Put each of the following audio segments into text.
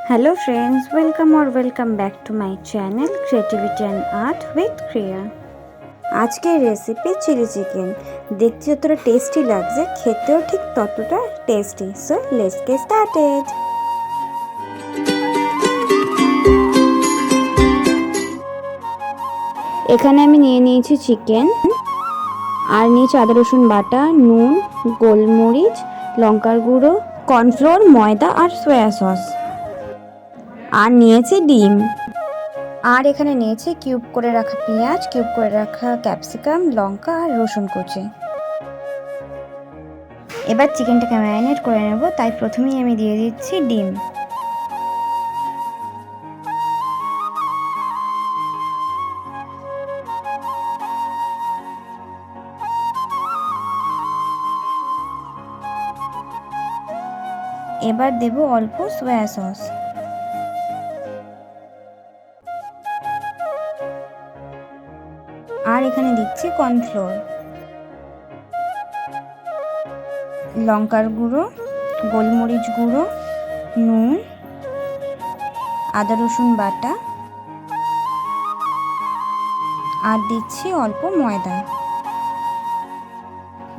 Hello friends, welcome back to my channel Creativity and Art with Kriya। আজকের recipe chilli chicken. দেখতে যতটা tasty লাগছে খেতেও ঠিক ততটা tasty. So let's get started. এখানে আমি নিয়ে নিয়েছি চিকেন, আর নিয়েছি আদা রসুন বাটা, নুন, গোলমরিচ, লঙ্কার গুঁড়ো, কর্নফ্লোর, ময়দা আর সয়া সস, আর নিয়েছি ডিম। আর এখানে নিয়েছি কিউব করে রাখা পেঁয়াজ, কিউব করে রাখা ক্যাপসিকাম, লঙ্কা আর রসুন কুচি। এবার চিকেনটাকে ম্যারিনেট করে নেব, তাই প্রথমেই আমি দিয়ে দিচ্ছি ডিম। এবার দেব অল্প সয়া সস। আর এখানে দিচ্ছি কর্নফ্লোর, লঙ্কার গুঁড়ো, গোলমরিচ গুঁড়ো, নুন, আদা রসুন বাটা, আর দিচ্ছি অল্প ময়দা।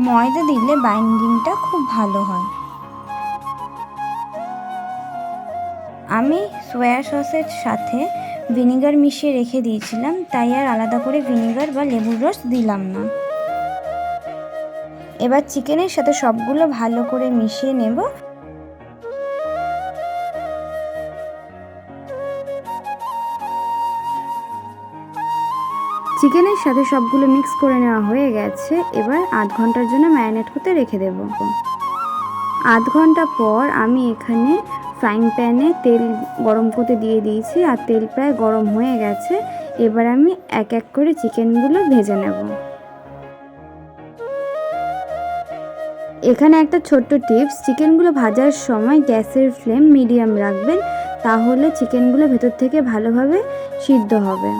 ময়দা দিলে বাইন্ডিংটা খুব ভালো হয়। আমি সয়া সসের সাথে ভিনিগার মিশিয়ে রেখে দিয়েছিলাম, তাই আর আলাদা করে ভিনিগার বা লেবুর রস দিলাম না। এবার চিকেনের সাথে সবগুলো ভালো করে মিশিয়ে নেব। চিকেনের সাথে সবগুলো মিক্স করে নেওয়া হয়ে গেছে। এবার আধ ঘন্টার জন্য ম্যারিনেট করতে রেখে দেব। আধ ঘন্টা পর আমি এখানে ফ্রাইং প্যানে তেল গরম করতে দিয়ে দিয়েছি, আর তেল প্রায় গরম হয়ে গেছে। এবার আমি এক এক করে চিকেনগুলো ভেজে নেব। এখানে একটা ছোট্ট টিপস, চিকেনগুলো ভাজার সময় গ্যাসের ফ্লেম মিডিয়াম রাখবেন, তাহলে চিকেনগুলো ভেতর থেকে ভালোভাবে সিদ্ধ হবে,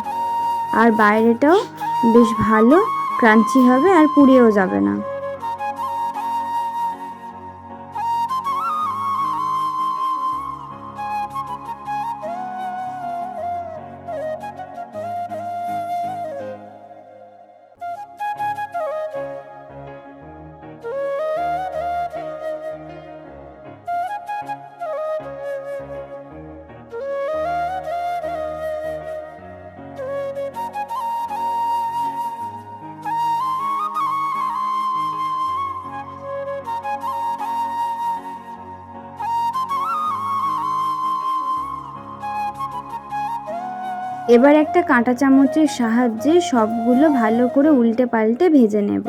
আর বাইরেটাও বেশ ভালো ক্রাঞ্চি হবে আর পুড়িয়েও যাবে না। এবার একটা কাঁটা চামচের সাহায্যে সবগুলো ভালো করে উল্টে পাল্টে ভেজে নেব।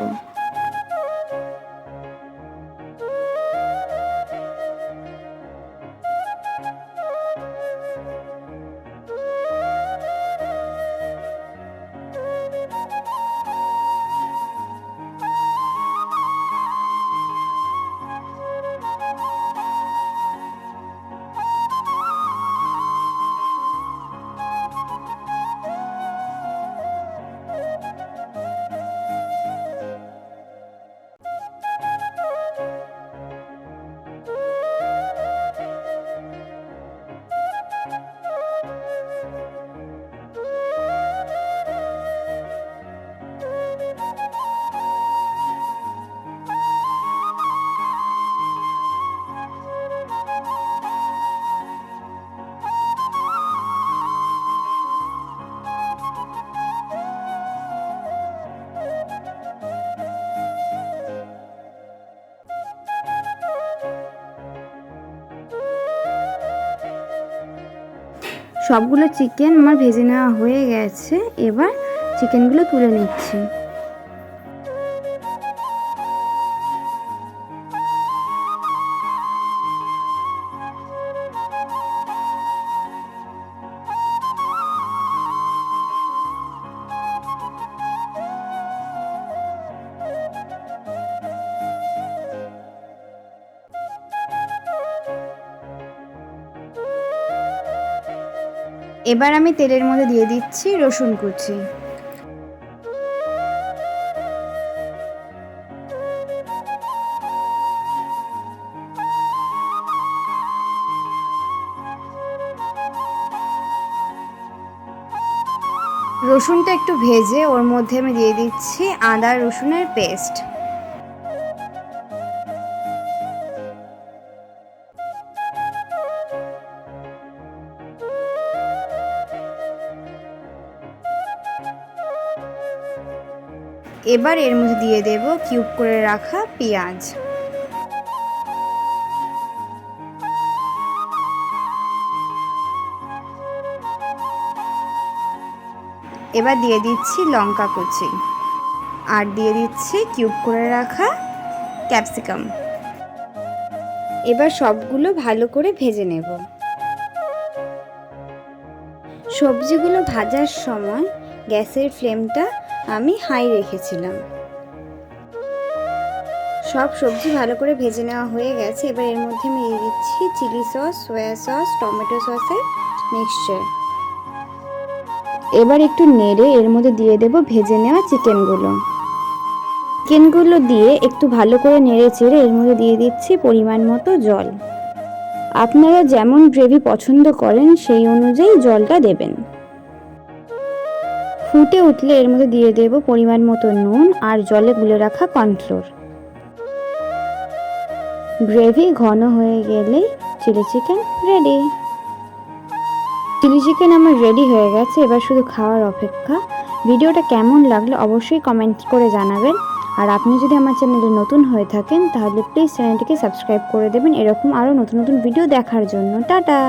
সবগুলো চিকেন আমার ভেজে নেওয়া হয়ে গেছে। এবার চিকেনগুলো তুলে নিচ্ছি। এবার আমি তেলের মধ্যে দিয়ে দিচ্ছি রসুন কুচি। রসুনটা একটু ভেজে ওর মধ্যে আমি দিয়ে দিচ্ছি আদা রসুনের পেস্ট। এবার এর মধ্যে দিয়ে দেব কিউব করে রাখা পেঁয়াজ। এবার দিয়ে দিচ্ছি লঙ্কা কুচি আর দিয়ে দিচ্ছি কিউব করে রাখা ক্যাপসিকাম। এবার সবগুলো ভালো করে ভেজে নেব। সবজিগুলো ভাজার সময় গ্যাসের ফ্লেমটা আমি হাই রেখেছিলাম। সব সবজি ভালো করে ভেজে নেওয়া হয়ে গেছে। এবার এর মধ্যে আমি দিয়ে দিচ্ছি chilli sauce, soya sauce, tomato সসের মিক্সচার। এবার একটু নেড়ে এর মধ্যে দিয়ে দেব ভেজে নেওয়া চিকেনগুলো দিয়ে একটু ভালো করে নেড়ে চেড়ে এর মধ্যে দিয়ে দিচ্ছি পরিমাণ মতো জল। আপনারা যেমন গ্রেভি পছন্দ করেন সেই অনুযায়ী জলটা দেবেন। ফুটে উঠলে এর মধ্যে দিয়ে দেব পরিমাণ মতো নুন আর জলে গুলে রাখা কর্নফ্লোর। গ্রেভি ঘন হয়ে গেলেই chilli chicken ready. Chilli chicken আমার রেডি হয়ে গেছে, এবার শুধু খাওয়ার অপেক্ষা। ভিডিওটা কেমন লাগলো অবশ্যই কমেন্ট করে জানাবেন। আর আপনি যদি আমার চ্যানেলে নতুন হয়ে থাকেন তাহলে প্লিজ চ্যানেলটিকে সাবস্ক্রাইব করে দেবেন এরকম আরও নতুন নতুন ভিডিও দেখার জন্য। টাটা।